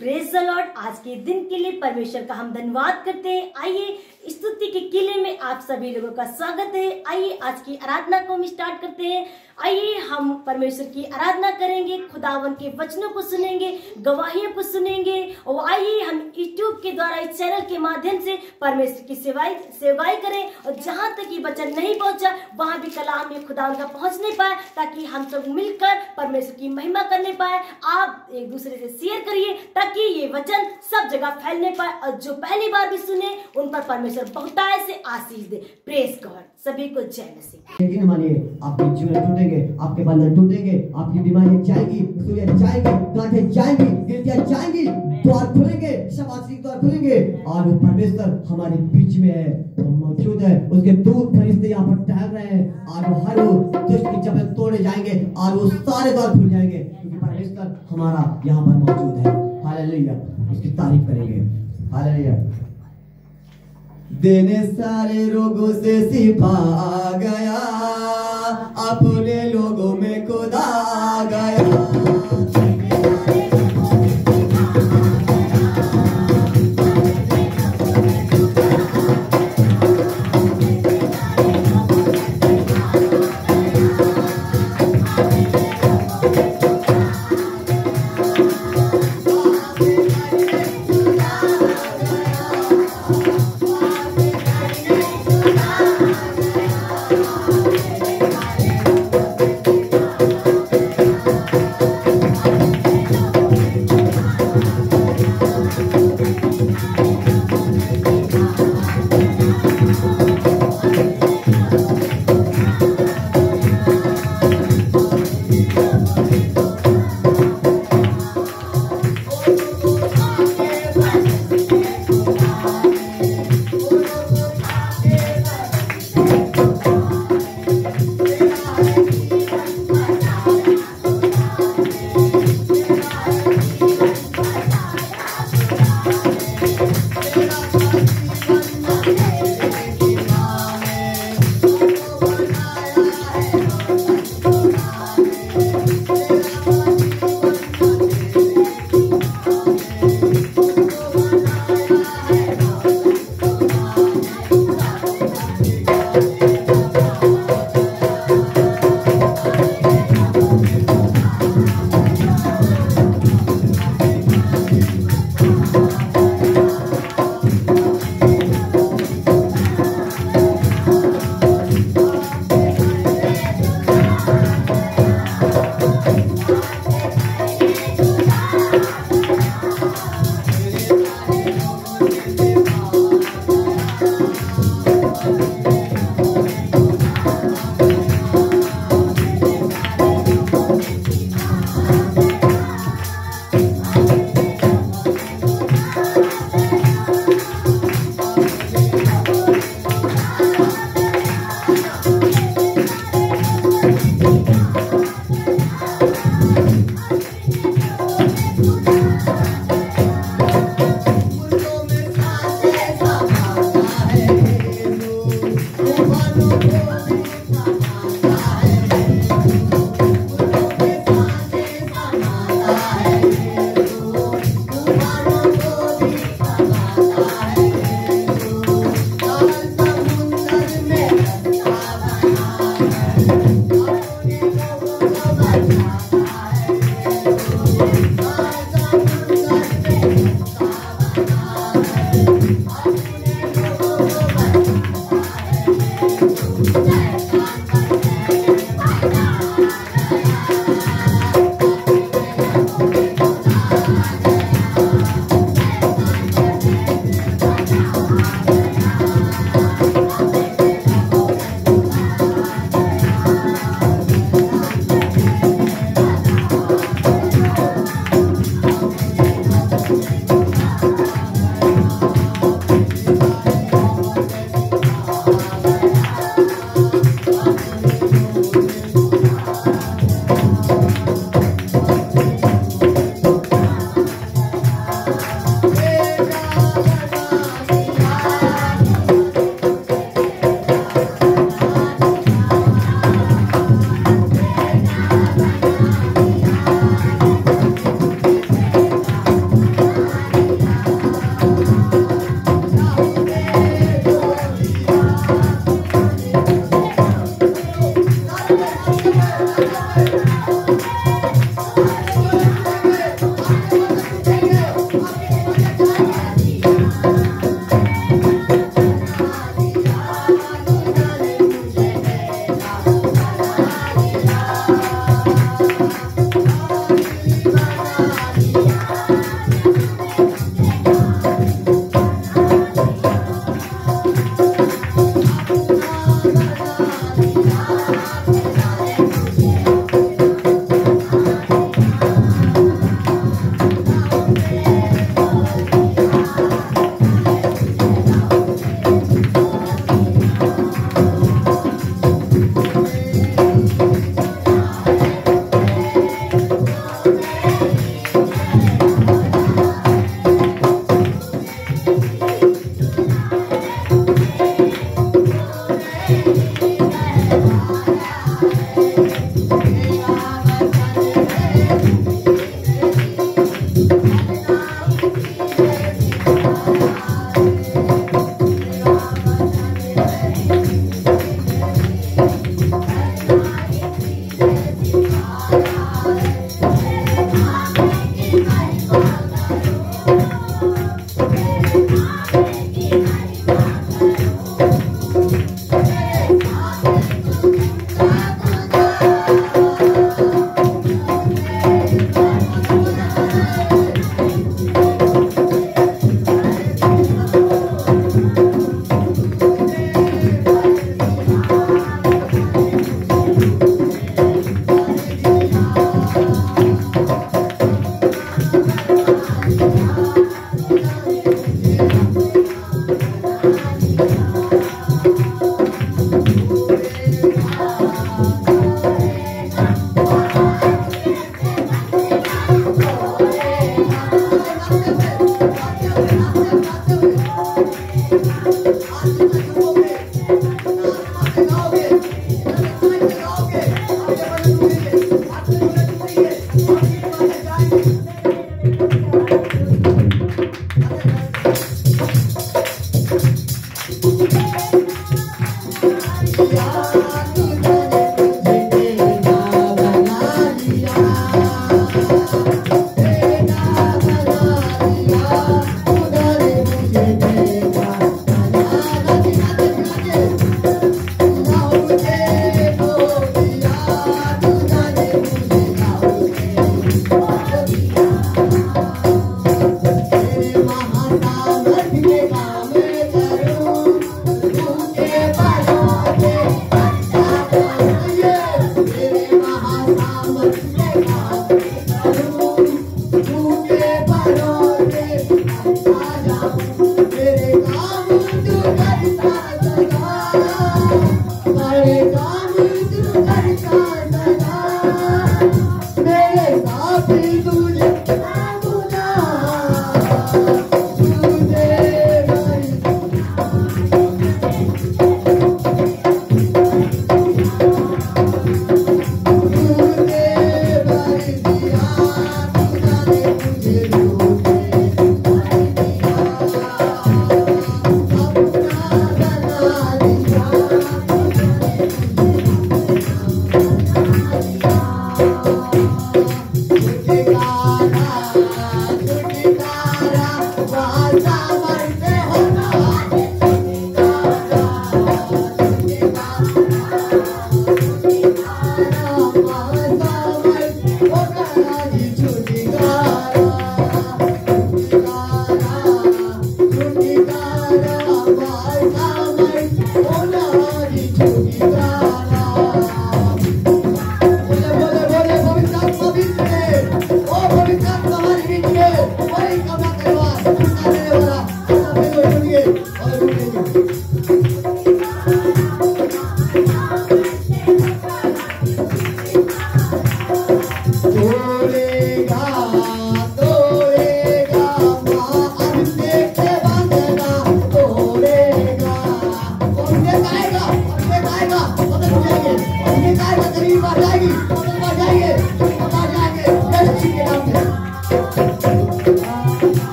Praise the Lord. आज के दिन के लिए परमेश्वर का हम धन्यवाद करते हैं। आइए स्तुति के किले में आप सभी लोगों का स्वागत है। आइए आज की आराधना को हम स्टार्ट करते हैं। आइए हम परमेश्वर की आराधना करेंगे, खुदावन के वचनों को सुनेंगे, गवाहियों को सुनेंगे और आइए हम यूट्यूब के द्वारा इस चैनल के माध्यम से परमेश्वर की सेवाई करें और जहां तक ये वचन नहीं पहुंचा वहां भी कलाम ये खुदावन का पहुंचने पाए, ताकि हम सब मिलकर परमेश्वर की महिमा करने पाए। आप एक दूसरे से शेयर करिए ताकि ये वचन सब जगह फैलने पाए और जो पहली बार भी सुने उन पर परमेश्वर बहुतायत से आशीष दे। Praise God. सभी को जय मसीह। यकीन मानिए आपके जीवन टूटेंगे, आपके बंधन टूटेंगे, आपकी बीमारियां जाएंगी, सूर्य जाएंगी, गांठें जाएंगी, गिल्टियां जाएंगी, द्वार खुलेंगे, शाबाशी के द्वार खुलेंगे और वो परमेश्वर हमारे बीच में है, वो मौजूद है। उसके दूत फरिश्ते यहाँ पर टहल रहे हैं और वो हर दुष्ट की जबरन तोड़े जाएंगे और वो सारे द्वार खुल जाएंगे, क्योंकि परमेश्वर हमारा यहाँ पर मौजूद है। हालेलुया, उसकी तारीफ करेंगे। हालेलुया। देने सारे रोगों से शिफा आ गया, अपने लोगों में खुदा आ गया।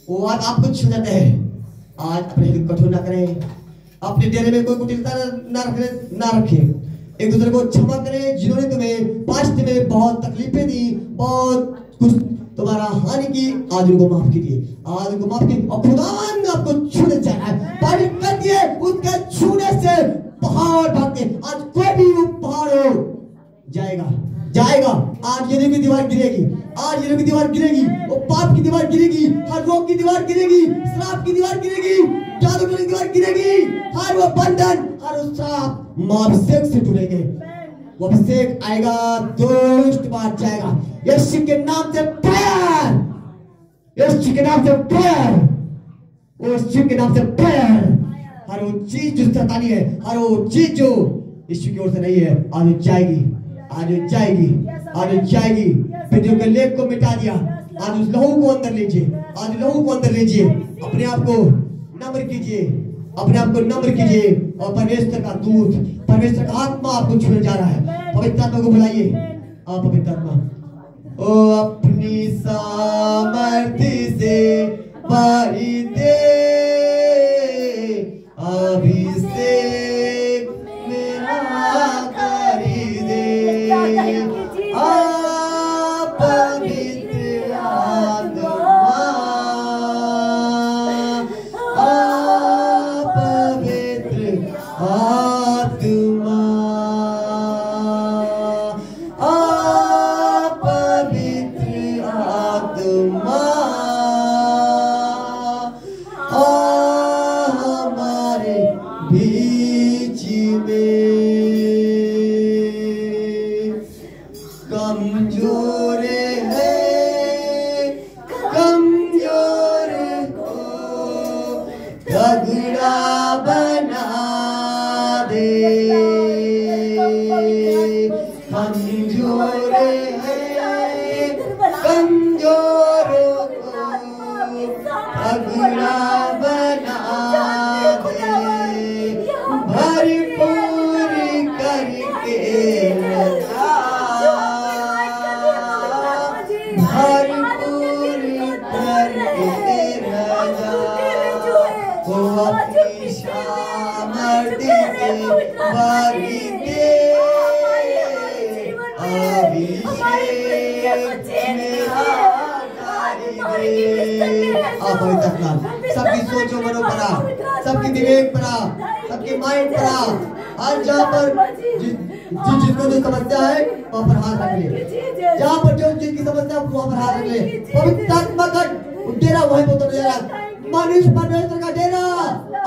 वो आज आपको छू जाते हैं। आज अपने दिल को कठोर ना करें, अपने डेरे में कोई कुटिलता ना रखें, एक दूसरे को क्षमा करें। जिन्होंने तुम्हें पास्ट में बहुत तकलीफें दी, बहुत कुछ तुम्हारा हानि की, आज उनको माफ कीजिए, आज उनको माफ कीजिए। और खुदावन आपको छूने जा रहा है, पानी कर दिए, उसके छूने से पहाड़ भागते। आज कोई भी वो पहाड़ हो जाएगा। आज ये की दीवार गिरेगी, आज ये की दीवार गिरेगी, वो पाप की दीवार गिरेगी, हर रोग की दीवार गिरेगी, श्राप की दीवार गिरेगी, जादू की दीवार गिरेगी, हर वो बंधन, हर वो श्राप अभिषेक से टूटेंगे। वो अभिषेक आएगा, दुष्ट भाग जाएगा। यीशु के नाम से फायर, यीशु के नाम से फायर, यीशु के नाम से फायर। हर वो चीज जो शैतानी है, हर वो चीज जो यीशु की ओर से नहीं है, आज जाएगी, आज जाएगी, आज जाएगी। फिर के लेख को मिटा दिया, आज उस लहू को अंदर लीजिए, आज लहू को अंदर लीजिए। अपने आप को नम्र कीजिए, अपने आप को नम्र कीजिए, और परमेश्वर का दूत, परमेश्वर का आत्मा आपको छूने जा रहा है। पवित्र आत्मा को बुलाइए। आप पवित्र आत्मा, ओ अपनी सामर्थ्य से बारी दे, अभिषेक मेरा करी दे। आप पवित्र आत्मा, आप पवित्र आत्मा, आप पवित्र आत्मा, हमारे बीच में कमजोर है, कमजोर को तगड़ा बना दे। कमजोर है, कमजोर को तगड़ा बना दे। भरपूर करके रखा, भरपूर करके रखा। वो अपनी सामर्थ्य से भरी दे, अभिषेक मेरा करी दे। आप सबकी सोचो मनो पड़ा, सबकी विवेक पड़ा, सबकी माइंड पड़ा। आज जहाँ पर जिसको जो समस्या है वहाँ पर हाथ रख ले, जहाँ पर जो जिनकी समस्या वहाँ पर हाथ रख ले। पवित्र आत्मा का डेरा वहीं पर उतर जाएगा, मनुष्य परमेश्वर का डेरा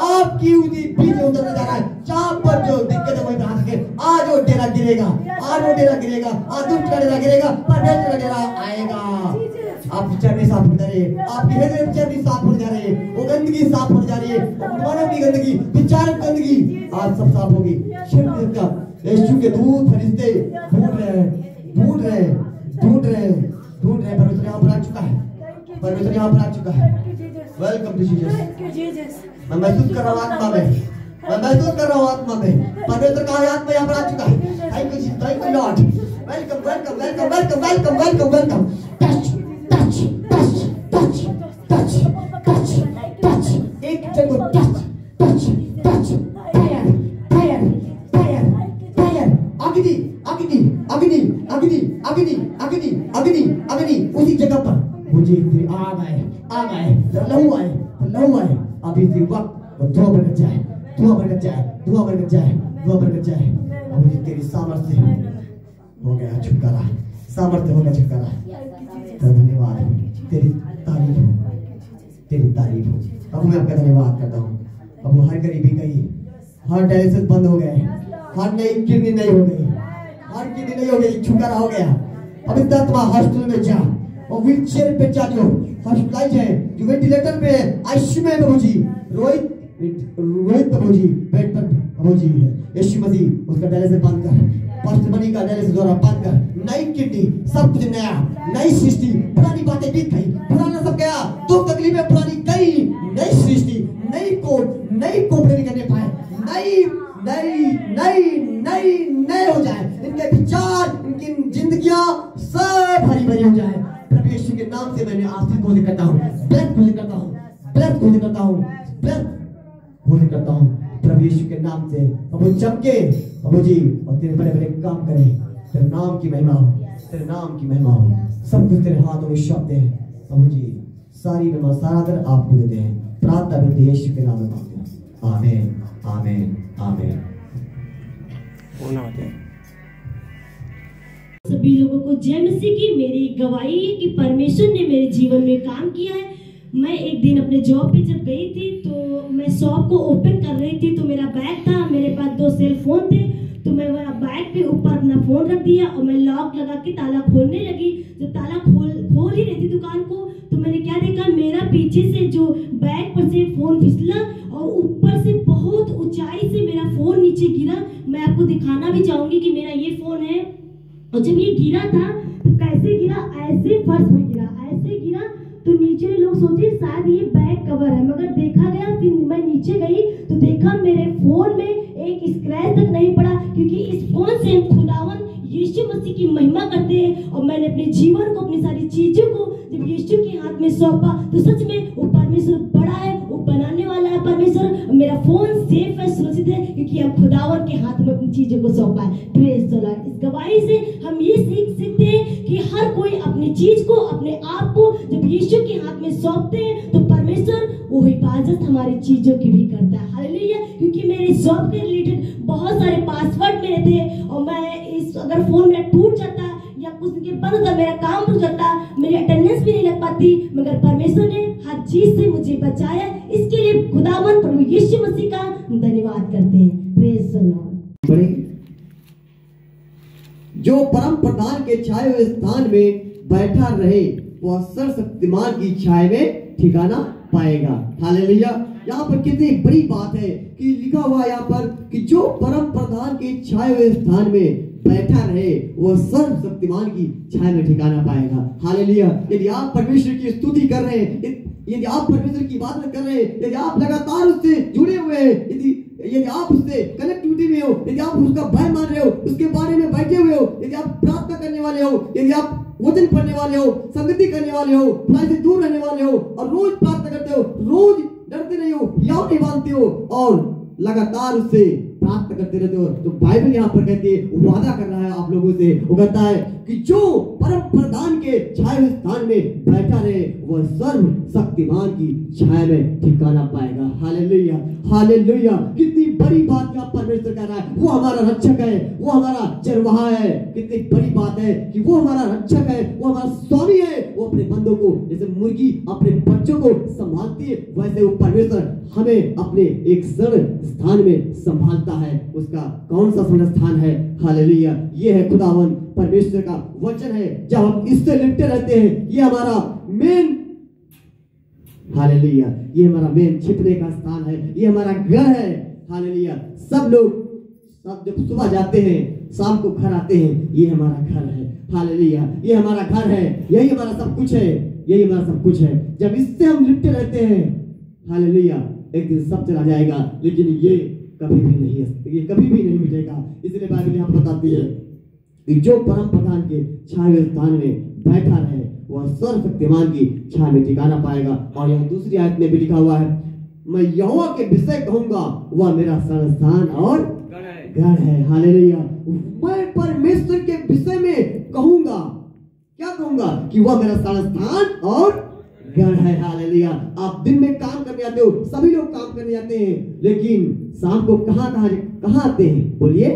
आपकी उसी बीच में उतरने जा रहा है। जहाँ पर जो दिक्कत है वहीं पर हाथ रखे, आज वो डेरा गिरेगा, आज वो डेरा गिरेगा, आज दुष्ट का डेरा गिरेगा, परमेश्वर का डेरा आएगा। आप चर्बी साफ हो जा रही है, आपकी हृदय में चर्बी साफ हो जा रही है, वो गंदगी साफ हो जा रही है, मनों की गंदगी, विचार की गंदगी आज सब साफ होगी। यीशु के दूत फरिश्ते ढूंढ रहे हैं, ढूंढ रहे हैं, ढूंढ रहे हैं, ढूंढ रहे हैं। परमेश्वर यहाँ पर आ चुका है, परमेश्वर यहाँ पर आ चुका है। Welcome to Jesus. मैं महसूस कर रहा हूँ आत्मा में, मैं महसूस कर रहा हूँ आत्मा में, परमेश्वर का आत्मा यहाँ पर आ चुका है। Thank you, thank you Lord. Welcome, welcome, welcome, welcome, welcome, welcome, welcome. Touch, touch, touch, touch, touch, touch, एक जगह touch, touch, touch, fire, fire, fire, fire, अग्नि, अग्नि, अग्नि, अग्नि, अग्नि, अग्नि, अग्नि, अग्नि, उसी जगह पर मुझे आ गए, आ गए, लहू आए, लहू आए। अभी इसी वक्त धुआं बरकत जाए, धुआं बरकत जाए, धुआं बरकत जाए, धुआं बरकत जाए। अब मुझे तेरी सामर्थ्य हो गया छुटकारा, सामर्थ्य हो गया छुटकारा। धन्यवाद, तेरी तारीफ हो, तेरी तारीफ हो। अब मैं आपका धन्यवाद करता हूँ। अब वो हर गरीबी गई, हर डायलिसिस बंद हो गए, हर नई किडनी नहीं हो गई, हर किडनी नहीं हो गई, छुटकारा हो गया। अब इस हॉस्पिटल में जा और व्हील चेयर पे जा, जो हॉस्पिटलाइज है, जो वेंटिलेटर पे है, आईसीयू में प्रभु जी, रोहित प्रभु जी बेड पर प्रभु जी है। यीशु मसीह उसका डायलिसिस बंद कर, फर्स्ट मनी का डायलिसिस द्वारा बंद कर, नई किडनी, सब कुछ नया, नई सृष्टि, पुरानी बातें बीत गई, पुराना सब गया, दुख तकलीफें पुरानी गई, नई सृष्टि, नई कोड नहीं करने पाए, नई नई नई नई नए हो जाए, इनके विचार, इनकी जिंदगियां सब हरी भरी हो जाए। प्रभु यीशु के नाम से मैंने आशीष घोषित करता हूँ, ब्लेस घोषित करता हूँ। घोषित करता हूँ, व्यर्थ घोषित करता हूँ प्रभु यीशु के नाम से। प्रभु चमके प्रभु जी, और तेरे बड़े बड़े काम करें, तेरे नाम की महिमा हो, तेरे नाम की महिमा हो। सब कुछ तेरे हाथों में सौंपते हैं प्रभु जी, सारी महिमा सारा आदर आपको देते हैं। प्रार्थना करते यीशु के नाम में मांगते हैं, आमीन आमीन आमीन। सभी लोगों को जय मसीह की। मेरी गवाही है कि परमेश्वर ने मेरे जीवन में काम किया है। मैं एक दिन अपने जॉब पे जब गई थी तो मैं शॉप को ओपन कर रही थी, तो मेरा बैग था, मेरे पास 2 सेल फोन थे, तो मैं वहाँ बैग के ऊपर अपना फोन रख दिया और मैं लॉक लगा के ताला खोलने लगी। जब ताला खोल ही रही थी दुकान को, तो मैंने क्या देखा, मेरा पीछे से जो बैग पर से फोन फिसला और ऊपर से बहुत ऊंचाई से मेरा फोन नीचे गिरा। मैं आपको दिखाना भी चाहूंगी कि मेरा ये फोन है, और जब ये गिरा था तो कैसे गिरा, ऐसे फर्श में गिरा, ऐसे गिरा, तो नीचे लोग सोचे शायद ये बैग कवर है, मगर देखा गया, फिर मैं नीचे गई तो देखा मेरे फोन में एक स्क्रैच तक नहीं पड़ा, क्योंकि इस फोन से हम खुदावन यीशु मसीह की महिमा करते हैं। और मैंने अपने जीवन को, अपनी सारी चीजों को जब यीशु के हाथ में सौंपा, तो सच में वो परमेश्वर बड़ा है, वो बनाने वाला है परमेश्वर। मेरा फोन सेफ है, सुरक्षित है, क्योंकि हम खुदावन के हाथ में अपनी चीजों को सौंपा है। Praise the Lord. इस गवाही से हम ये सीखते हैं कि हर कोई अपनी चीज को, अपने आप को जब यीशु के हाथ में सौंपते हैं, तो परमेश्वर वो हिफाजत हमारी चीजों की भी करता है। हालेलुया। क्योंकि मेरे जॉब के रिलेटेड बहुत सारे पासवर्ड मेरे थे, और मैं अगर फोन मेरा टूट जाता या कुछ दिन के बंद होता, मेरा काम रुक जाता, मेरी अटेंडेंस भी नहीं लग पाती, मगर परमेश्वर ने हर चीज से मुझे बचाया। इसके लिए खुदावन प्रभु यीशु मसीह का धन्यवाद करते हैं। Praise the Lord. जो परम प्रधान के छाए हुए स्थान में बैठा रहे, वह सर्वशक्तिमान की छाया में ठिकाना पाएगा। हालेलुया। यहाँ पर कितनी बड़ी बात है कि लिखा हुआ यहाँ पर कि जो परम प्रधान के छाए हुए स्थान में बैठा रहे, वह सर्वशक्तिमान की छाया में ठिकाना पाएगा। हालेलुया। यदि आप परमेश्वर की स्तुति कर रहे हैं, यदि आप परमेश्वर की इबादत कर रहे हैं, यदि आप लगातार उससे जुड़े हुए हैं, यदि आप उससे कनेक्टिविटी में हो, यदि आप उसका भय मान रहे हो, उसके बारे में बैठे हुए हो, यदि आप प्रार्थना करने वाले हो, यदि आप वचन पढ़ने वाले हो, संगति करने वाले हो, बुराई से दूर रहने वाले हो, और रोज प्रार्थना करते हो, रोज डरते नहीं हो, याव नहीं बांधते हो, और लगातार उससे प्रार्थना करते रहते हो, तो बाइबल यहाँ पर कहती है, वादा कर रहा है आप लोगों से, वो कहता है कि जो परम प्रधान के छाए हुए स्थान में बैठा रहे, वह सर्व शक्तिमान की छाया में ठिकाना पाएगा। Hallelujah hallelujah. कितनी बड़ी बात यहाँ परमेश्वर कह रहा है, वो हमारा रक्षक है, वो हमारा चरवाहा है। कितनी बड़ी बात है कि वो हमारा रक्षक है, वो हमारा स्वामी है। वो अपने बंदों को जैसे मुर्गी अपने बच्चों को संभालती है, वैसे वो परमेश्वर हमें अपने एक सर्व स्थान में संभालता है। उसका कौन सा सर्व स्थान है? हालेलुया। ये है खुदावन परमेश्वर का वचन है। जब हम इससे लिपटे रहते हैं, ये हमारा मेन, हालेलुया, ये हमारा मेन छिपने का स्थान है, ये हमारा घर है। हालेलुया। सब जब सुबह जाते हैं, शाम को घर आते हैं, ये हमारा घर है। हालेलुया। ये हमारा घर है, यही हमारा सब कुछ है, यही हमारा सब कुछ है। जब इससे हम लिपटे रहते हैं, हालेलुया, एक दिन सब चला जाएगा, लेकिन ये कभी भी नहीं मिटेगा। इसलिए बाइबल यहाँ बताती है कि जो परम प्रधान के छाए हुए स्थान में बैठा रहे, वह सर्वशक्तिमान की छाया में ठिकाना पाएगा। और यहाँ दूसरी आयत में भी लिखा हुआ है, मैं यहोवा के विषय कहूंगा, वह मेरा स्थान और घर है। हालेलुया। मैं परमेश्वर के विषय में कहूंगा, क्या कहूंगा? कि वह मेरा स्थान और घर है। हालेलुया। आप दिन में काम करने आते हो, सभी लोग काम करने जाते हैं, लेकिन शाम को कहाँ आते हैं? बोलिए,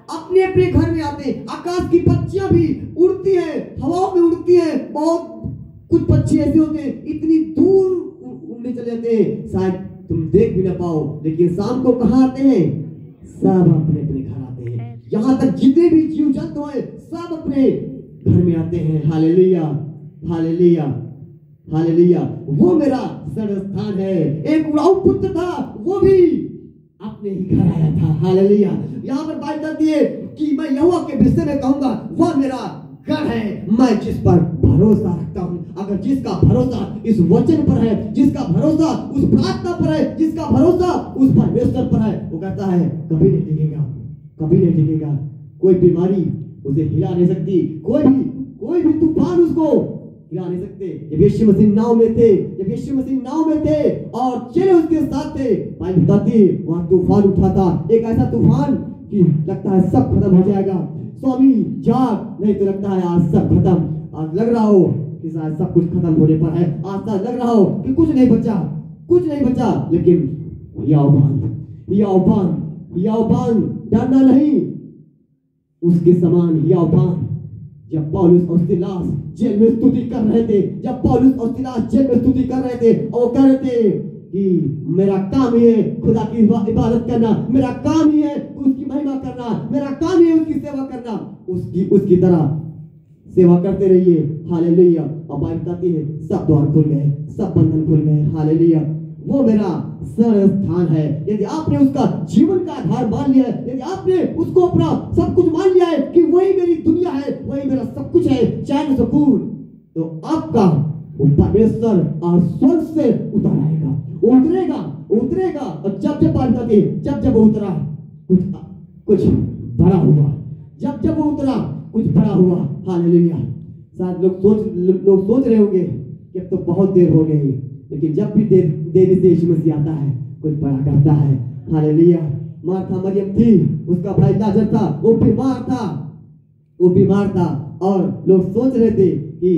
अपने अपने घर में आते हैं। आकाश की पक्षियां भी उड़ती हैं, हवाओं में उड़ती हैं। बहुत कुछ पक्षी ऐसे होते हैं, इतनी दूर उड़ने चले जाते हैं, शायद तुम देख भी ना पाओ, लेकिन शाम को कहाँ आते हैं? सब अपने अपने घर आते हैं। यहाँ तक जितने भी जीव जंतु हैं, सब अपने घर में आते हैं। Hallelujah hallelujah hallelujah. वो मेरा स्थान है। एक उड़ाऊ पुत्र था, वो भी अपने ही घर आया था। हालेलुया। यहाँ पर बात जाती है कि मैं यहोवा के विषय में कहूंगा, वह मेरा घर है। मैं जिस पर भरोसा रखता हूँ, अगर जिसका भरोसा इस वचन पर है, जिसका भरोसा उस प्रार्थना पर है, जिसका भरोसा उस परमेश्वर पर है, वो कहता है कभी नहीं टिकेगा, कभी नहीं टिकेगा। कोई बीमारी उसे हिला नहीं सकती, कोई भी तूफान उसको गिरा नहीं सकते। जब यीशु मसीह नाव में थे, जब यीशु मसीह नाव में थे और चेले उसके साथ थे, बाइबल बताती है वहां तूफान उठा था, एक ऐसा तूफान कि लगता है सब खत्म हो जाएगा। स्वामी जाग, नहीं तो लगता है आज सब खत्म। आज लग रहा हो कि शायद सब कुछ खत्म होने पर है, आज तो लग रहा हो कि कुछ नहीं बचा, कुछ नहीं बचा, लेकिन हियाव बांध, डरना नहीं। उसके समान हियाव बांध। जब पौलुस और सिलास जेल में स्तुति कर रहे थे, जब पौलुस और सिलास जेल में स्तुति कर रहे थे और कह रहे थे कि मेरा काम ही है खुदा की इबादत करना, मेरा काम ही है उसकी महिमा करना, मेरा काम ही है उसकी सेवा करना, उसकी तरह सेवा करते रहिए। हालेलुया। और बाइबल बताती है सब द्वार खुल गए, सब बंधन खुल गए। हालेलुया। वो मेरा शरण स्थान है। यदि आपने उसका जीवन का आधार मान लिया है, यदि आपने उसको अपना सब कुछ मान लिया है कि वही मेरी दुनिया है, वही मेरा सब कुछ है, चैन सुकून, तो आपका वो परमेश्वर और स्वर्ग से उतर आएगा, उतरेगा। और जब बात करती है, जब वो उतरा कुछ बड़ा हुआ, जब वो उतरा कुछ बड़ा हुआ। हालेलुया। शायद लोग सोच रहे होंगे कि अब तो बहुत देर हो गई, लेकिन जब भी देरी से यीशु मसीह आता है कुछ बड़ा करता है। हालेलुया। मार्था मरियम थी, उसका भाई लाजर था, वो बीमार था और लोग सोच रहे थे कि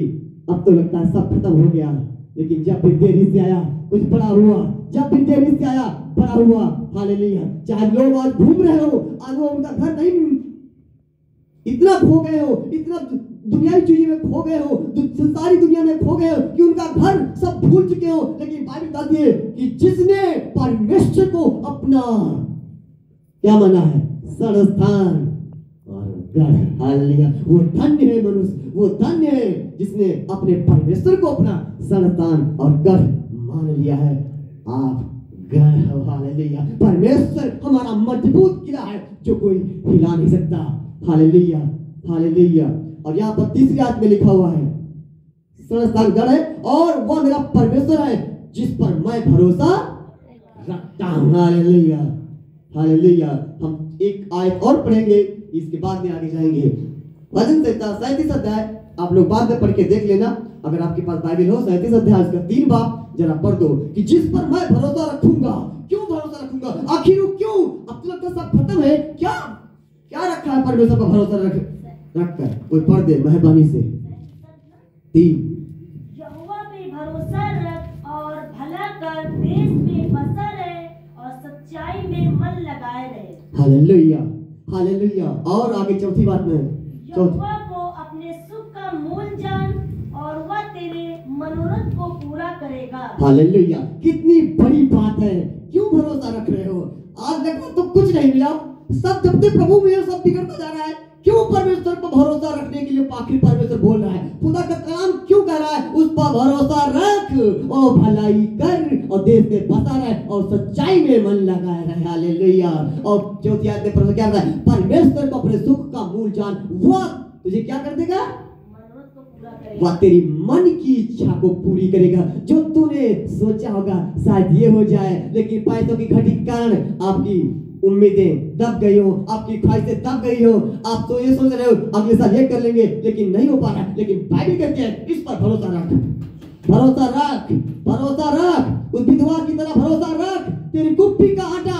अब तो लगता है सब खत्म हो गया, लेकिन जब भी देरी से आया कुछ बड़ा हुआ, जब भी देरी से आया बड़ा हुआ। हालेलुया। चाहे लोग आज घूम रहे हो, आज वो उनका घर नहीं, इतना खो गए हो, इतना दुनियावी चीजों में खो गए हो, संसारी दुनिया में खो गए हो कि उनका घर सब भूल चुके हो, लेकिन बाइबल बताती है कि जिसने परमेश्वर को अपना क्या माना है, शरण स्थान और गढ़। हालेलुया। वो धन्य है मनुष्य, वो धन्य है जिसने अपने परमेश्वर को अपना शरण स्थान और गढ़ मान लिया है। आप गढ़ हो। हालेलुया। परमेश्वर हमारा मजबूत किला है जो कोई हिला नहीं सकता। हालेलुया। और यहाँ पर तीसरी आयत में लिखा हुआ है शरण स्थान गढ़ है और वह मेरा परमेश्वर है जिस पर मैं भरोसा रखता हूँ। हालेलुया। हम एक आयत और पढ़ेंगे, इसके बाद में आगे जाएंगे। वचन संहिता 37 अध्याय, आप लोग बाद में पढ़ के देख लेना अगर आपके पास बाइबल हो। 37 अध्याय उसका 3 बाब जरा पढ़ दो कि जिस पर मैं भरोसा रखूंगा। क्यों भरोसा रखूंगा? आखिर क्यों? अब तो लगता सब खत्म है। क्या रखा है परमेश्वर पर भरोसा रखकर? कोई पढ़ दे मेहरबानी से। 3 यहोवा पे भरोसा रख और भला कर, देश में बसा रहे और सच्चाई में मन लगाए रहे। हालेलुया। और आगे चौथी बात में, यहोवा को अपने सुख का मूल जान और वह तेरे मनोरथ को पूरा करेगा। हालेलुया। कितनी बड़ी बात है। क्यों भरोसा रख रहे हो? आज लगभग तो कुछ नहीं मिला, सब जब तक प्रभु में सब बिगड़ता जा रहा है। क्यों परमेश्वर पर भरोसा रखने के लिए आखिर परमेश्वर बोल रहा है? खुदा का कलाम क्यों कह रहा है उस पर भरोसा रख और भलाई कर और देश में बसा रहे और सच्चाई में मन लगाए रहे। हालेलुया। और चौथी आयत में परमेश्वर क्या कहता है? परमेश्वर को अपने सुख का मूल जान, वह तुझे क्या कर देगा? वह तेरी मन की इच्छा को पूरी करेगा। जो तूने सोचा होगा शायद ये हो जाए, लेकिन पैसों की घटी के कारण आपकी उम्मीदें दब गई हो, आपकी ख्वाहिशें दब गई हो, आप तो ये सोच रहे हो अगले साल ये कर लेंगे, लेकिन नहीं हो पा रहा है। लेकिन बाइबल कहती है इस पर भरोसा रख, भरोसा रख, उस विधवा की तरह भरोसा रख। तेरी कुप्पी का आटा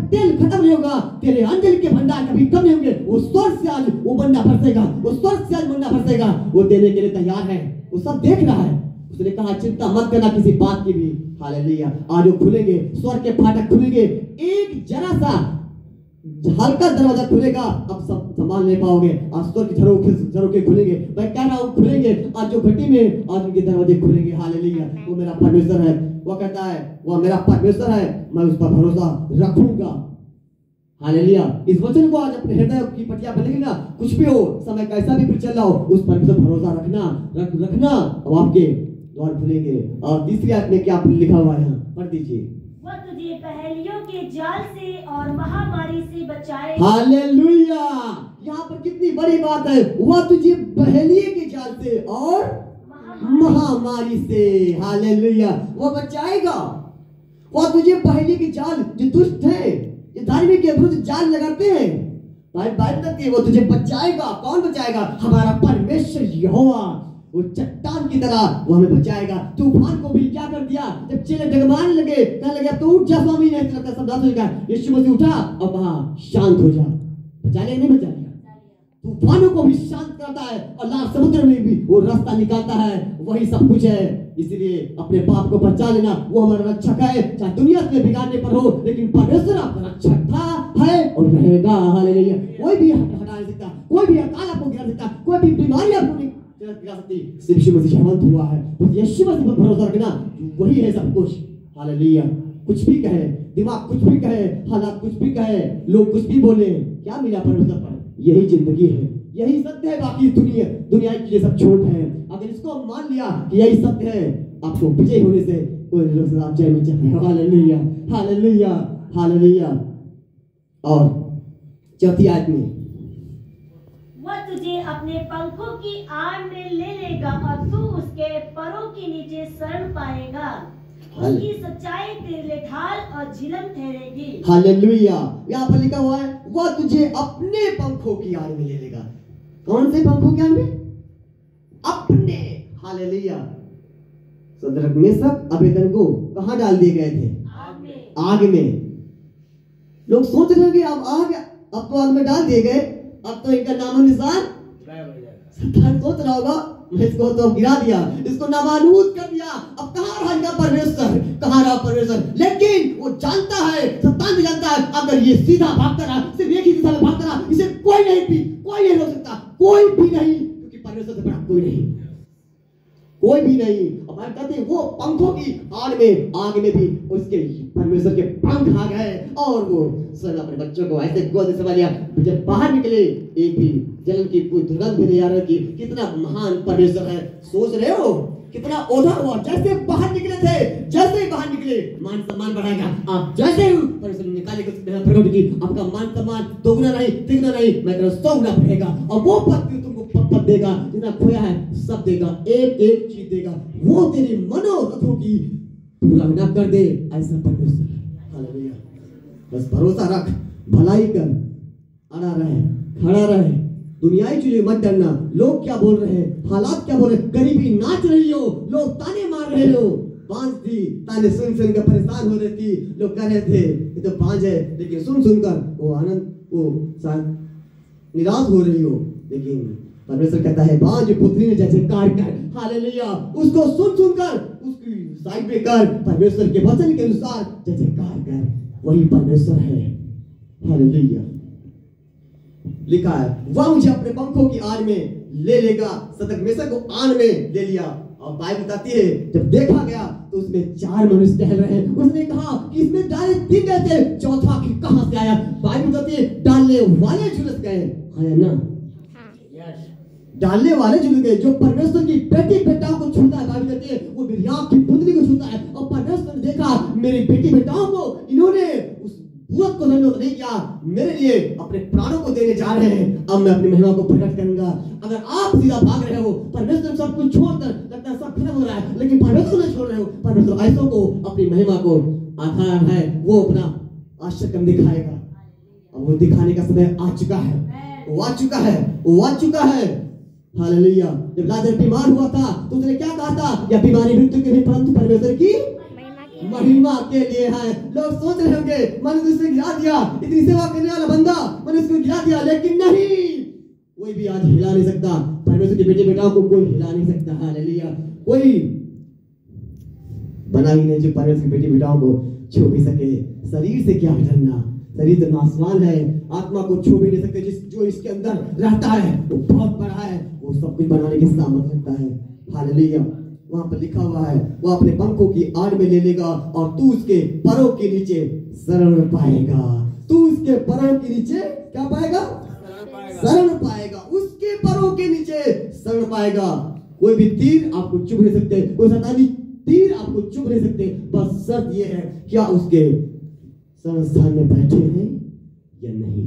तेल खत्म नहीं होगा, तेरे अंजलि के भंडार कभी कम नहीं होंगे। वो स्वर्ग से आज वो बंदा बरसेगा, वो स्वर्ग से आज बंदा बरसेगा। वो देने के लिए तैयार है, वो सब देख रहा है। उसने कहा चिंता मत करना किसी बात की भी। हालेलुया। आज वो खुलेंगे, स्वर्ग के फाटक खुलेंगे, एक जरा सा हल्का दरवाजा खुलेगा, अब सब संभाल नहीं पाओगे। आज स्वर्ग के झरोखे खुलेंगे, मैं कह रहा हूँ खुलेंगे। आज जो घटी में आज उनके दरवाजे खुलेंगे। हालेलुया। वो मेरा परमेश्वर है, वो कहता है वह मेरा परमेश्वर है, मैं उस पर भरोसा रखूंगा। हालेलुया। इस वचन को आज अपने हृदय की पटिया पर लिखना। कुछ भी हो, समय कैसा भी चल रहा हो, उस पर भरोसा रखना और आपके द्वार खुलेंगे। और तीसरी आयत में क्या लिखा हुआ है, यहाँ पढ़ दीजिए। वह तुझे पहेलियों के जाल से और महामारी से बचाएगा। हालेलुया। यहाँ पर कितनी बड़ी बात है। वह तुझे पहेलियों के जाल से और महामारी से, हालेलुया, वो बचाएगा। वह तुझे पहेली के जाल, जो दुष्ट है, जो धार्मिक के विरुद्ध जाल लगाते हैं, बाइबल कहती है वो तुझे बचाएगा। कौन बचाएगा? हमारा परमेश्वर यहोवा। वो चट्टान की तरह वो हमें बचाएगा। तूफान को भी क्या कर दिया, जब चेले डगमगाने लगे, कहने लगे अब तो उठ जा स्वामी, नहीं लगता सब रात हो जाएगा। यीशु मसीह उठा और कहा शांत हो जा। बचा लिया नहीं बचा लिया? तूफानों को भी शांत करता है और लाल समुद्र में भी वो रास्ता निकालता है। वही सब कुछ है। इसलिए अपने पाप को बचा लेना, वो हमारा रक्षक है। चाहे दुनिया के बिगाड़ने पर हो, लेकिन परमेश्वर आपका रक्षक था, है और रहेगा। हालेलुया। कोई भी हटा नहीं सकता, कोई भी अकाल आपको गिरा सकता, कोई भी बीमारी आपको नहीं गिरा सकती। सिर्फ यीशु मसीह जीवंत हुआ है। बस यीशु मसीह पर भरोसा रखना, वही है सब कुछ। हालेलुया। कुछ भी कहे दिमाग, कुछ भी कहे हालात, कुछ भी कहे लोग, कुछ भी बोले, क्या मिला परमेश्वर पर? यही जिंदगी है, यही सत्य है। बाकी दुनिया की ये सब छोट है। अगर इसको मान लिया कि यही सत्य है, आपको विजय होने से कोई रोक आप जय में जाए। Hallelujah, hallelujah, hallelujah. और चौथी आयत में वह तुझे अपने पंखों की आड़ में ले लेगा और तू उसके परों के नीचे शरण पाएगा। उसकी सच्चाई तेरे लिए ढाल और झिलम ठहरेगी। हालेलुया। यहाँ पर लिखा हुआ है वह तुझे अपने पंखों की आड़ में ले लेगा। कौन से पंखों की आड़ में? अपने। हालेलुया। सदरक मेशक अबेदनगो कहाँ डाल दिए गए थे? आग में। लोग सोच रहे होंगे अब तो आग में डाल दिए गए, अब तो इनका नामो निशान शैतान सोच रहा होगा इसको तो गिरा दिया, इसको नामानूद कर दिया, अब कहाँ रहा इनका परमेश्वर, कहाँ रहा परमेश्वर? लेकिन वो जानता है, शैतान भी जानता है, अगर ये सीधा भागता रहा, सिर्फ एक ही दिशा में भागता रहा, इसे कोई नहीं रोक सकता, कोई भी नहीं, क्योंकि परमेश्वर से बड़ा कोई नहीं, कोई भी नहीं। अब हम कहते हैं वो पंखों की आड़ में, आग में भी उसके परमेश्वर के पंख आ गए और वो स्वयं अपने बच्चों को ऐसे गोद में संभाल लिया। जब बाहर निकले एक भी जलन की कोई दुर्गंध भी नहीं आ रही। कितना महान परमेश्वर है। सोच रहे हो कितना ओढ़ा हुआ, जैसे बाहर निकले थे, जैसे ही बाहर निकले मान सम्मान बढ़ाएगा। आप जैसे ही परमेश्वर निकालेगा प्रकट की, आपका मान सम्मान दोगुना नहीं तिगुना नहीं, मैं कहता 100 गुना बढ़ेगा। और वो पद तुमको पद देगा, जितना खोया है सब देगा, एक एक चीज देगा। वो तेरी मनोरथों की पूरा न कर दे, ऐसा परमेश्वर। हालेलुया। बस भरोसा रख, भलाई कर, अड़ा रहे, खड़ा रहे, दुनियाई चीजें मत डरना। लोग क्या बोल रहे हैं, हालात क्या बोल रहे हैं, गरीबी नाच रही हो, लोग ताने मार रहे हो। बांझ थी, ताने सुन कर परेशान हो रही थी। लोग कह रहे थे ये तो बांझ है, लेकिन सुनकर वो आनंद, वो शायद निराश हो रही हो। लेकिन परमेश्वर कहता है बांझ पुत्री ने जैसे कार कर। हालेलुया। उसको सुनकर उसकी साइड में कर, परमेश्वर के वचन के अनुसार जैसे कार कर, वही परमेश्वर है। हालेलुया। लिखा है वह मुझे अपने पंखों की आड़ में ले लेगा। सदक मेशक को आड़ में ले लिया। और बाइबल बताती है जब देखा गया तो उसमें 4 मनुष्य टहल रहे हैं। उसने कहा कि इसमें डाले 3 गए थे, चौथा की कहां से आया? बाइबल बताती है डालने वाले झुलस गए। है ना? डालने वाले झुलस गए। जो परमेश्वर की बेटी बेटाओं को छूता है, बाइबल कहती है वो मिर्याम की पुतली को छूता है। और परमेश्वर ने देखा मेरी बेटी बेटाओं को इन्होंने उस बुरत को नहीं किया, मेरे लिए अपने प्राणों को देने जा रहे हैं, अब मैं अपनी महिमा को प्रकट करूंगा। अगर आप सीधा भाग रहे हो, परमेश्वर सब कुछ छोड़कर लगता है सब खत्म हो रहा है, लेकिन परमेश्वर नहीं छोड़ रहे हो। परमेश्वर ऐसों को अपनी महिमा को आधार है, वो अपना आश्चर्य दिखाएगा। और वो दिखाने का समय आ चुका है, वो आ चुका है, वो आ चुका है। हालेलुया। जब लाजर बीमार हुआ था तो उसने क्या कहा था? यह बीमारी मृत्यु के लिए परंतु परमेश्वर की महिमा के लिए है। लोग सोच रहे होंगे मैंने तो इसे गिरा दिया, इतनी सेवा करने वाला बंदा, मैंने इसको गिरा दिया, लेकिन नहीं, कोई भी आज हिला नहीं सकता। परमेश्वर के बेटे बेटाओं को कोई हिला नहीं सकता। हालेलुया। कोई बना ही नहीं जो परमेश्वर के बेटे बेटाओं को छू भी सके। शरीर से क्या डरना, शरीर तो नासवान है, आत्मा को छू भी नहीं सकते। जो इसके अंदर रहता है वो बहुत बड़ा है, वो सब कुछ बनाने की सामर्थ रखता है। हालेलुया। वहां पर लिखा हुआ है वो अपने पंखों की आड़ में ले लेगा और तू उसके परों के नीचे शरण पाएगा। तू उसके परों के नीचे क्या पाएगा? शरण पाएगा। उसके परों के नीचे शरण पाएगा। कोई भी तीर आपको चुभ नहीं सकते, कोई शैतानी तीर आपको चुभ नहीं सकते। बस शर्त यह है क्या उसके शरण स्थान में बैठे हैं या नहीं।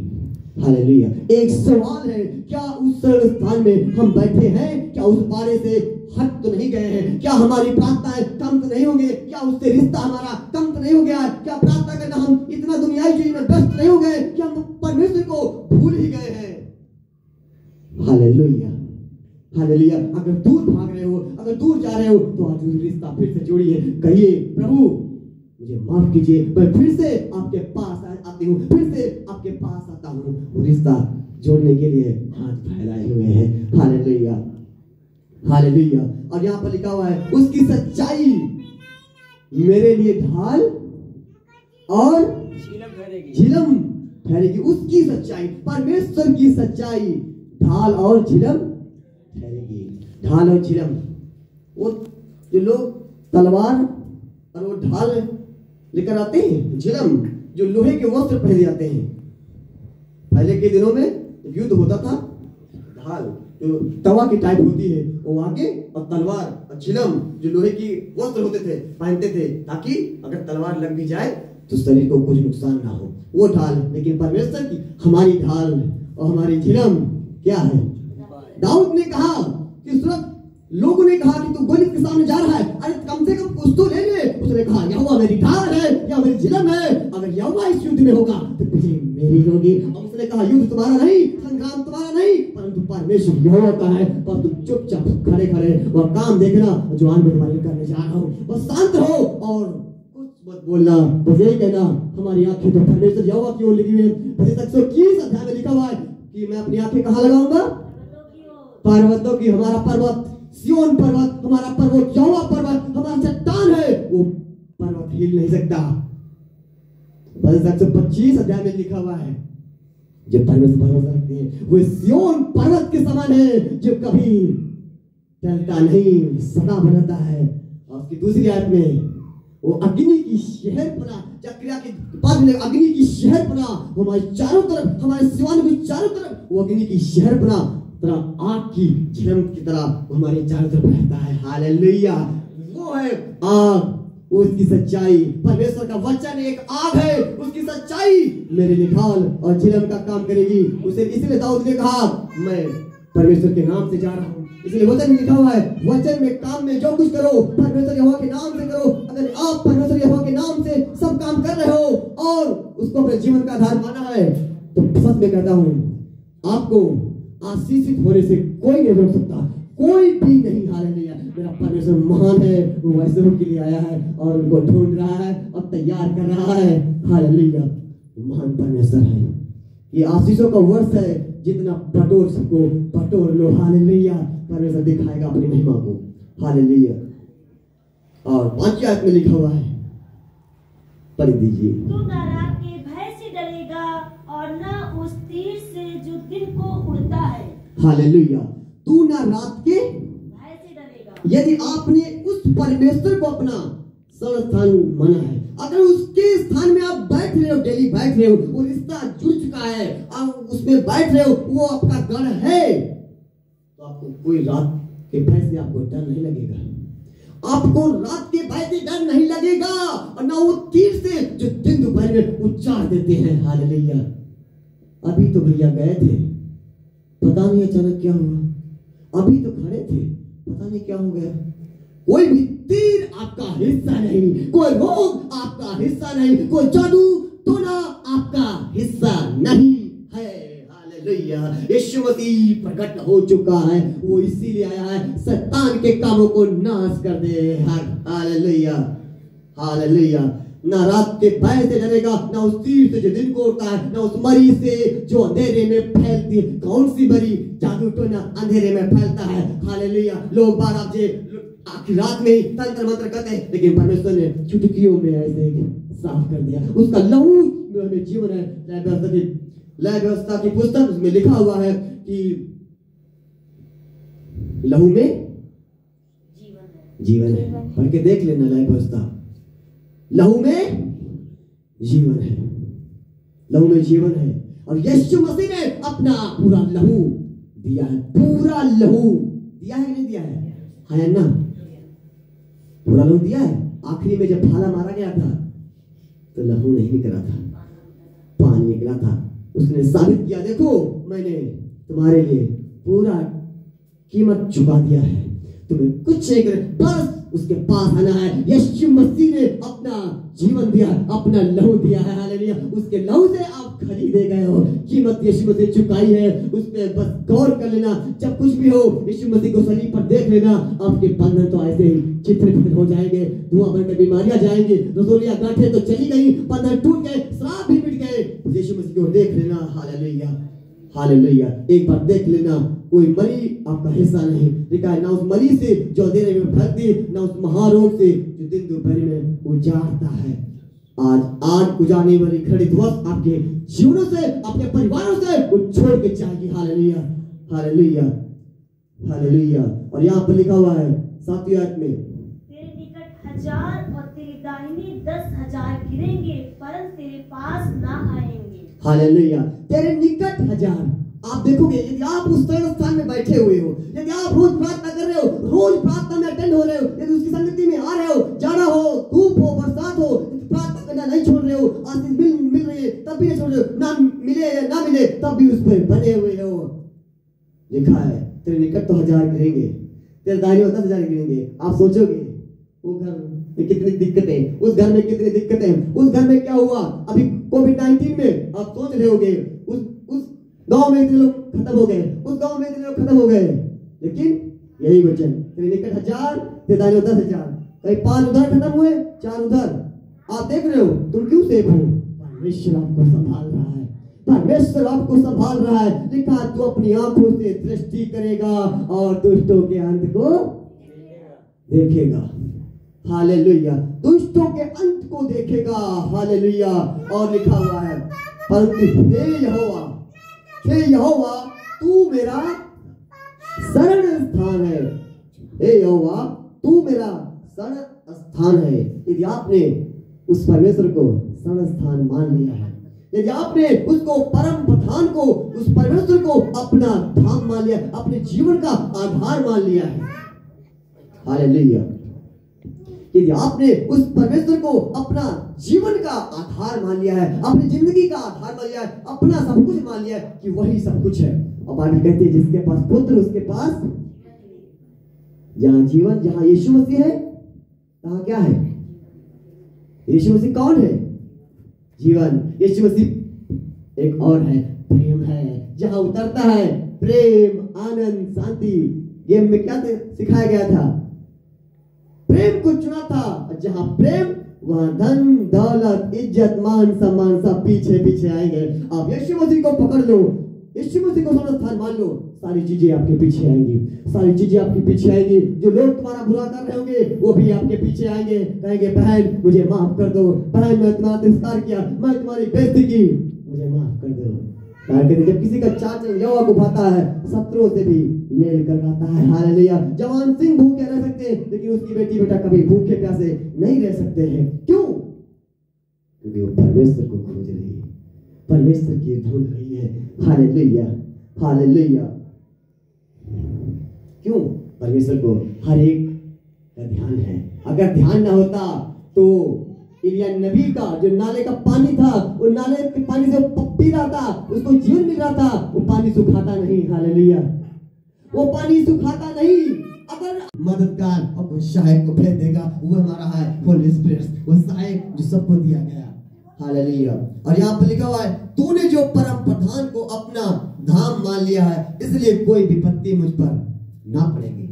हालेलुया। एक सवाल है, क्या उस शरण स्थान में हम बैठे हैं? क्या उस बारे से हट तो नहीं गए हैं? क्या हमारी प्रार्थनाएं कम तो नहीं होंगे? क्या उससे रिश्ता हमारा कम तो नहीं हो गया? क्या प्रार्थना करना हम इतना दुनियाई चीज में व्यस्त नहीं हो गए? क्या हम परमेश्वर को भूल ही गए हैं? हालेलुया। हालेलुया। अगर दूर भाग रहे हो, अगर दूर जा रहे हो, तो आज उस रिश्ता फिर से जोड़िए। कहिए, प्रभु मुझे माफ कीजिए, मैं फिर से आपके पास आती हूँ, फिर से आपके पास आता हूँ। वो रिश्ता जोड़ने के लिए हाथ फैलाए हुए हैं। Hallelujah, hallelujah. और यहाँ पर लिखा हुआ है, उसकी सच्चाई मेरे लिए ढाल और झिलम ठहरेगी। उसकी सच्चाई, परमेश्वर की सच्चाई ढाल और झिलम ठहरेगी। ढाल और झिलम, वो जो लोग तलवार और वो ढाल लेकर आते हैं, झिलम जो लोहे के वस्त्र पहने जाते हैं। पहले के दिनों में युद्ध होता था, ढाल जो तवा की टाइप होती है वो आगे, और तलवार और झिलम जो लोहे की वस्त्र होते थे पहनते थे, ताकि अगर तलवार लग भी जाए तो शरीर को कुछ नुकसान ना हो, वो ढाल। लेकिन परमेश्वर की हमारी ढाल और हमारी झिलम क्या है? दाऊद ने कहा कि सुरत लोगों ने कहा कि तू गोलियत के सामने जा रहा है, अरे कम से कम कुछ तो ले ले। उसने कहा, यहोवा मेरी ढाल है या मेरी झिलम है, अगर यहोवा इस युद्ध में होगा तो विजय मेरी होगी। और उसने कहा, युद्ध तुम्हारा नहीं, संग्राम तुम्हारा नहीं, परंतु परमेश्वर यहोवा का है। पर तुम चुपचाप खड़े खड़े वह काम देखना जो आज मैं तुम्हारे लिए करने जा रहा हूँ। बस शांत रहो और कुछ मत बोलना। बस यही कहना, हमारी आंखें तो परमेश्वर यहोवा की ओर लगी हुई है। 121 अध्याय में लिखा हुआ है कि मैं अपनी आंखें कहाँ लगाऊंगा? पर्वतों की। हमारा पर्वत सिय्योन पर्वत, हमारा पर्वत यहोवा पर्वत, हमारा चट्टान है, वो पर्वत हिल नहीं सकता। 125 अध्याय में लिखा हुआ है, जो परमेश्वर भरोसा रखते हैं वो सिय्योन पर्वत के समान है, जो कभी टलता नहीं, सदा बनता है। और उसकी दूसरी आयत में वो अग्नि की शहरपनाह, चक्रिया के बाद में अग्नि की शहरपनाह हमारे चारों तरफ, हमारे सिवान के चारों तरफ वो अग्नि की शहरपनाह तरह आग की झिलम की तरह हमारे चारों तरफ रहता है। हालेलुया, वो है आग, उसकी सच्चाई। परमेश्वर का वचन एक आग है, उसकी सच्चाई मेरे लिए ढाल और झिलम का काम करेगी। उसे इसलिए दाऊद ने कहा, मैं परमेश्वर के नाम से जा रहा हूँ। इसलिए वचन में लिखा हुआ है, वचन में काम में जो कुछ करो परमेश्वर यहोवा के नाम से करो। अगर आप परमेश्वर यहोवा के नाम से सब काम कर रहे हो और उसको अपने जीवन का आधार माना है, तो सच में कहता हूँ, आपको आशीषित होने से कोई नहीं रोक सकता, कोई भी नहीं। हालेलुया, मेरा परमेश्वर महान है, वो वैसे के लिए आया है और उनको ढूंढ रहा है और तैयार कर रहा है। हालेलुया, महान परमेश्वर है। ये आशीषों का वर्ष है, जितना बटोर सको बटोर लो। हालेलुया, परमेश्वर दिखाएगा अपनी महिमा को। हालेलुया। और 5 आयत में लिखा हुआ है, पढ़ दीजिए। तू न रात के भय से डरेगा और न उस तीर से जो दिन को उड़ता है। हालेलुया, तू न रात के भय से डरेगा। यदि आपने उस परमेश्वर को अपना स्थान माना है, अगर उसके स्थान में आप बैठ रहे हो, डेली बैठ रहे हो, वो रिश्ता जुड़ चुका है, आप उसमें बैठ रहे हो, वो आपका गढ़ है, तो आपको कोई रात के भय से आपको डर नहीं लगेगा। आपको रात के भय से डर नहीं लगेगा, और ना वो तीर से जो दिन दोपहर में उच्चार देते हैं। हालेलुया। अभी तो भैया गए थे, पता नहीं अचानक क्या हुआ, अभी तो खड़े थे, पता नहीं क्या हो गया। कोई भी तीर आपका हिस्सा नहीं, कोई रोग आपका हिस्सा नहीं, कोई जादू टोना आपका हिस्सा नहीं है। हालेलुया, यीशु मसीह प्रकट हो चुका है, वो इसीलिए आया है शैतान के कामों को नाश कर दे। Hallelujah, hallelujah. ना रात के भय से डरेगा, ना उस तीर से जो दिन को उड़ता है, ना उस मरी से जो अंधेरे में फैलती है। कौन सी मरी? जादू टोना अंधेरे में फैलता है। हालेलुया। लोग 12 बजे आखिर रात में ही तंत्र मंत्र करते हैं, लेकिन परमेश्वर ने चुटकियों में ऐसे साफ कर दिया। उसका लहू में हमें जीवन है। लय व्यवस्था की पुस्तक में लिखा हुआ है कि लहू में जीवन है। पढ़ के देख लेना, लय व्यवस्था। लहू में जीवन है, लहू में जीवन है। और यीशु मसीह ने अपना पूरा लहू दिया है। पूरा लहू दिया है, नहीं दिया है ना? पूरा लहू दिया है। आखिरी में जब भाला मारा गया था तो लहू नहीं निकला था, पानी निकला था। उसने साबित किया, देखो मैंने तुम्हारे लिए पूरा कीमत चुका दिया है, तुम्हें कुछ नहीं करे, बस उसके पास आना है। यीशु मसीह ने अपना जीवन दिया, अपना लहू दिया है, हालेलुया। उसके लहू से आप खरीदे गए हो, कीमत यीशु मसीह चुकाई है। उस पर बस गौर कर लेना, जब कुछ भी हो यीशु मसीह को सलीब पर देख लेना, आपके बंधन तो ऐसे ही चित्र हो जाएंगे, धुआं बनकर बीमारियां जाएंगी, रसोलियां गांठें तो चली गई, बंधन टूट गए, श्राप भी मिट गए। यीशु मसीह को देख लेना, हालेलुया हालेलुया। एक बार देख लेना, कोई मरी आपका हिस्सा नहीं, देखा है ना उस मरी से जो अंधेरे में भटकती, ना उस महारोग से जो दिन दोपहर में उजाड़ता है। आज उजाड़ने वाली घड़ी दिवस आपके जीवनों से, अपने परिवारों से वो छोड़ के जाएगी। Hallelujah hallelujah hallelujah. और यहाँ पर लिखा हुआ है 7वीं आयत में, तेरे निकट 1000 और तेरी दाहिनी 10,000 गिरेंगे, परंतु तेरे पास ना आएंगे। हालेलुया। तेरे निकट 1000। आप देखोगे, यदि आप उस स्थान में बैठे हुए हो, यदि आप रोज प्रार्थना कर रहे हो, रोज प्रार्थना में अटेंड हो रहे हो, यदि उसकी संगति में आ रहे हो, जाड़ा हो, धूप हो, बरसात हो, प्रार्थना करना नहीं छोड़ रहे हो, आशीष मिल रही है तब भी नहीं छोड़ रहे हो, ना मिले या ना मिले तब भी उस पर बने हुए हो। लिखा है तेरे निकट तो 1000 गिरेंगे, तेरे दाहिनी ओर 10,000 गिरेंगे। आप सोचोगे वो घर में कितनी दिक्कतें, उस घर में कितनी दिक्कतें, उस घर में क्या हुआ अभी कोविड-19 में। आप सोच रहे होगे उस गांव में इतने लोग खत्म हो गए, उस गांव में इतने लोग खत्म हो गए, लेकिन यही वचन तेरे निकट 1000, तेरे दाहिनी ओर 10,000। कहीं 5 उधर खत्म हुए, 4 उधर। आप देख रहे हो, तुम क्यों सेफ हो? परमेश्वर आपको संभाल रहा है, परमेश्वर आपको संभाल रहा है। लिखा तू अपनी आंखों से दृष्टि करेगा और दुष्टों के अंत को देखेगा। हालेलुया। दुष्टों के अंत को देखेगा। हालेलुया। और लिखा हुआ है, परंतु हे यहोवा तू मेरा शरण स्थान है। हे यहोवा तू मेरा शरण स्थान है। यदि आपने उस परमेश्वर को शरण स्थान मान लिया है, यदि आपने उसको परम प्रधान को, उस परमेश्वर को अपना धाम मान लिया, अपने जीवन का आधार मान लिया है, हालेलुया। यदि आपने उस परमेश्वर को अपना जीवन का आधार मान लिया है, अपनी जिंदगी का आधार मान लिया है, अपना सब कुछ मान लिया है कि वही सब कुछ है। और बाइबल कहती है जिसके पास पुत्र उसके पास, जहां जीवन, जहां यीशु मसीह है, वहां क्या है? यीशु मसीह कौन है? जीवन। यीशु मसीह एक और है, प्रेम है। जहां उतरता है प्रेम, आनंद, शांति। गेम में क्या सिखाया गया था? प्रेम को चुना था। जहां प्रेम वहां धन दौलत इज्जत मान सम्मान सब पीछे पीछे आएंगे। आप यीशु मसीह को पकड़ लो, यीशु मसीह को शरण स्थान मान लो, सारी चीजें आपके पीछे आएंगी, सारी चीजें आपके पीछे आएंगी। जो लोग तुम्हारा बुरा कर रहे होंगे वो भी आपके पीछे आएंगे, कहेंगे बहन मुझे माफ कर दो, बहन मैं तुम्हारा तिरस्कार किया, मैं तुम्हारी बेइज्जती की, मुझे माफ कर दो। जब किसी का चाचा यहोवा को भाता है, शत्रुओं से भी मेल करवाता है। हालेलुया। जवान सिंह भूखे रह सकते हैं, लेकिन उसकी बेटी बेटा कभी भूखे प्यासे नहीं रह सकते हैं। क्यों? क्योंकि वो परमेश्वर को खोज रही है, परमेश्वर की ढूंढ रही है। Hallelujah hallelujah. क्यों? परमेश्वर को हर एक का ध्यान है। अगर ध्यान ना होता तो एलिया नबी का जो नाले का पानी था, वो नाले के पानी से पी रहा था, उसको जीवन मिल रहा था, वो पानी सुखाता नहीं। हालेलुया। वो पानी सुखाता नहीं। अगर मददगार और वो सहायक को भेज देगा, वो हमारा है होली स्पिरिट, वो सहायक जो सबको दिया गया। हालेलुया। और यहाँ पर लिखा हुआ है तूने जो परम प्रधान को अपना धाम मान लिया है, इसलिए कोई विपत्ति मुझ पर ना पड़ेगी।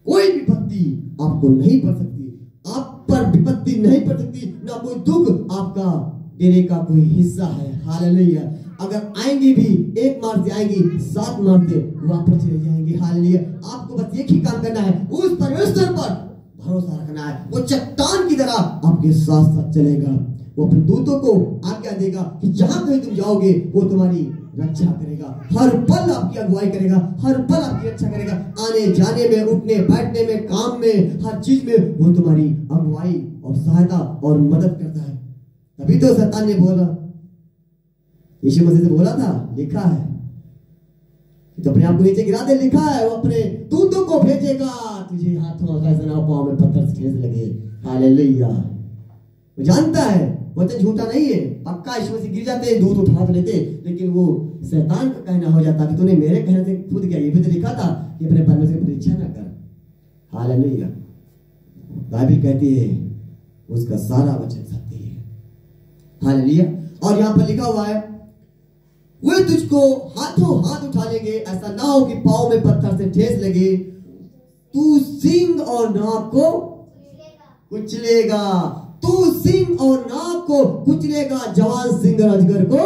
कोई विपत्ति आपको नहीं पड़ सकती, आप पर विपत्ति नहीं पड़ सकती, ना कोई दुख आपका देने का कोई हिस्सा है। हालेलुया। अगर आएंगे भी 1 मार्च से आएंगी, 7 मार्च से वापस चले जाएंगे। हालेलुया। आपको बस एक ही काम करना है, उस परमेश्वर पर भरोसा रखना है। वो चट्टान की तरह आपके साथ साथ चलेगा। वो अपने दूतों को आज्ञा देगा कि जहां कहीं तुम जाओगे वो तुम्हारी रक्षा करेगा, हर पल आपकी अगुवाई करेगा, हर पल आपकी रक्षा करेगा। आने जाने में, उठने बैठने में, काम में, हर चीज में वो तुम्हारी अगुवाई और सहायता और मदद करता है। तभी तो शैतान ने बोला, यीशु मसीह से बोला था, लिखा है तो अपने आप को नीचे गिरा दे। लिखा है वो अपने दूतों को भेजेगा, तुझे हाथों पांव में पत्थर से ठेस लगे। हालेलुया। वो जानता है वचन झूठा नहीं है, पक्का यीशु मसीह गिर जाते, दूत उठा लेते, लेकिन वो शैतान का कहना हो जाता कि तूने मेरे कहने से खुद किया। ये भी तो लिखा था कि अपने परमेश्वर की परीक्षा ना कर। हालेलुया। बाइबल कहती है उसका सारा वचन सत्य है। हालेलुया। और यहाँ पर लिखा हुआ है, वे तुझको हाथों हाथ उठा लेंगे, ऐसा ना हो कि पाँव में पत्थर से ठेस लगे। तू सिंह और नाग को कुचलेगा, तू सिंह और नाग को कुचलेगा, जवान सिंह अजगर को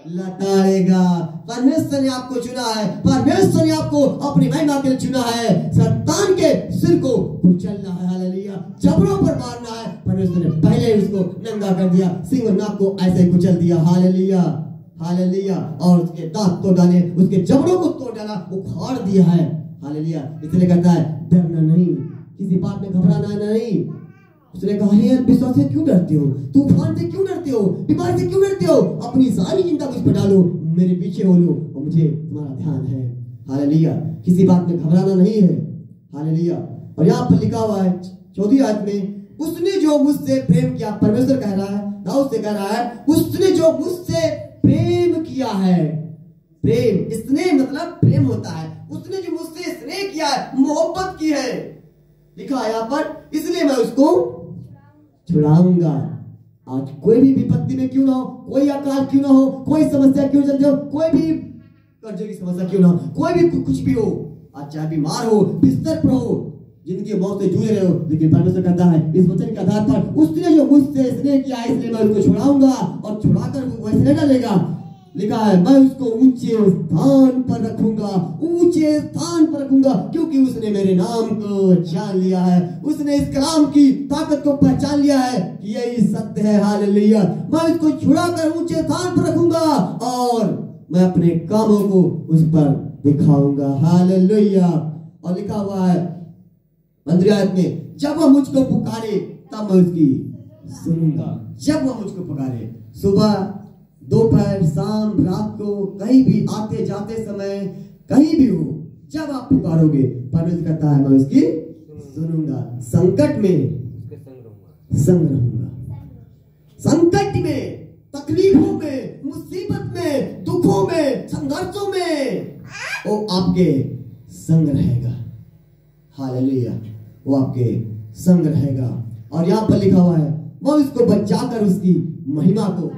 लताड़ेगा। परमेश्वर ने आपको चुना है, परमेश्वर ने आपको अपनी महिमा के लिए चुना है। शैतान के सिर को कुचलना है। हालेलुया। जबड़ों पर मारना है। परमेश्वर ने पहले उसको नंगा कर दिया, सिंह और नाग को ऐसे ही कुचल दिया। Hallelujah, hallelujah. और उसके दांत तोड़ डाले, उसके जबड़ों को तोड़ डाला, उखाड़ दिया है। हालेलुया। इसलिए कहता है डरना नहीं, किसी बात में घबराना नहीं। उसने कहा, हे विश्वास से क्यों डरते हो, तूफान से क्यों डरते हो, बीमारी से क्यों डरते हो, अपनी सारी चिंता मुझ पर डालो, मेरे पीछे हो लो और मुझे तुम्हारा ध्यान है। हालेलुया। किसी बात में घबराना नहीं है। हालेलुया। और यहाँ पर लिखा हुआ है 14 आयत में, उसने जो मुझसे प्रेम किया, परमेश्वर कह रहा है, दाऊद से कह रहा है, उसने जो मुझसे प्रेम किया है। प्रेम, स्नेह मतलब प्रेम होता है। उसने जो मुझसे स्नेह किया है, मोहब्बत की है, लिखा है यहाँ पर, इसलिए मैं उसको छुड़ाऊंगा। आज कोई भी विपत्ति में क्यों ना हो, कोई अकाल क्यों ना हो, कोई समस्या क्यों चलते हो, कोई भी कर्जे की समस्या क्यों ना हो, कोई भी कुछ भी हो, आज चाहे बीमार हो, बिस्तर पर हो, जिंदगी मौत से जूझ रहे हो, लेकिन परमेश्वर कहता है इस वचन के आधार पर, उसने जो मुझसे स्नेह किया है इसलिए मैं उसको छुड़ाऊंगा और छुड़ाकर वो वैसे डालेगा। लिखा है, मैं उसको ऊंचे स्थान पर रखूंगा, ऊंचे स्थान पर रखूंगा, क्योंकि उसने मेरे नाम को जान लिया है, उसने इस कलाम की ताकत को पहचान लिया है कि यही सत्य है। हालेलुया। मैं उसको छुड़ाकर ऊंचे स्थान पर रखूंगा और मैं अपने कामों को उस पर दिखाऊंगा। हालेलुया। और लिखा हुआ है 15 आयत में, जब वह मुझको पुकारे तब मैं उसकी सुनूंगा। जब वह मुझको पुकारे, सुबह दोपहर शाम रात को, कहीं भी आते जाते समय, कहीं भी हो, जब आप पुकारोगे, परमेश्वर कहता है मैं उसकी सुनूंगा। संकट में संग रहूंगा, संकट में, तकलीफों में, मुसीबत में, दुखों में, संघर्षों में वो आपके संग रहेगा। हालेलुया। वो आपके संग रहेगा। और यहाँ पर लिखा हुआ है, मैं उसको बचाकर उसकी महिमा को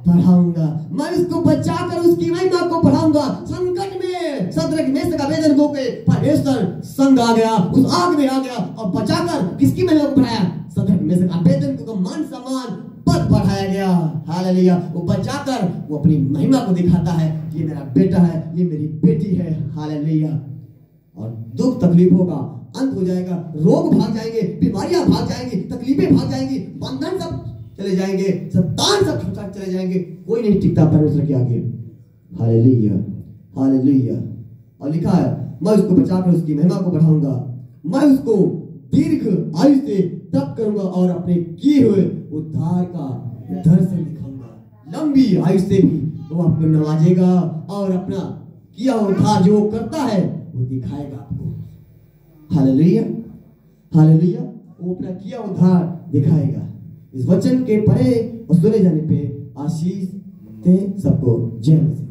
बढ़ाऊंगा, मैं उसको बचाकर उसकी महिमा को बढ़ाऊंगा। संकट में शद्रक मेशक अबेदनगो के परमेश्वर संग आ गया, उस आग में आ गया और बचाकर किसकी महिमा को बढ़ाया? शद्रक मेशक अबेदनगो का मान सम्मान पद बढ़ाया गया। हालेलुया। वो बचाकर वो अपनी महिमा को दिखाता है, ये मेरा बेटा है, ये मेरी बेटी है। हालेलुया। और दुख तकलीफों का अंत हो जाएगा, रोग भाग जाएंगे, बीमारियां भाग जाएंगी, तकलीफें भाग जाएंगी, बंधन सब चले जाएंगे, शैतान सब छूट चले जाएंगे, कोई नहीं टिकता परमेश्वर के आगे। Hallelujah, hallelujah. और लिखा है, मैं उसको बचाकर उसकी महिमा को बढ़ाऊंगा, मैं उसको दीर्घ आयु से तप करूंगा और अपने किए हुए उद्धार का दर्शन दिखाऊंगा। लंबी आयु से भी वो आपको नवाजेगा और अपना किया हुआ उद्धार जो वो करता है वो दिखाएगा आपको। Hallelujah, hallelujah. वो अपना किया उद्धार दिखाएगा। इस वचन के पढ़े और सुने जाने पे आशीष दे सबको। जय मसीह।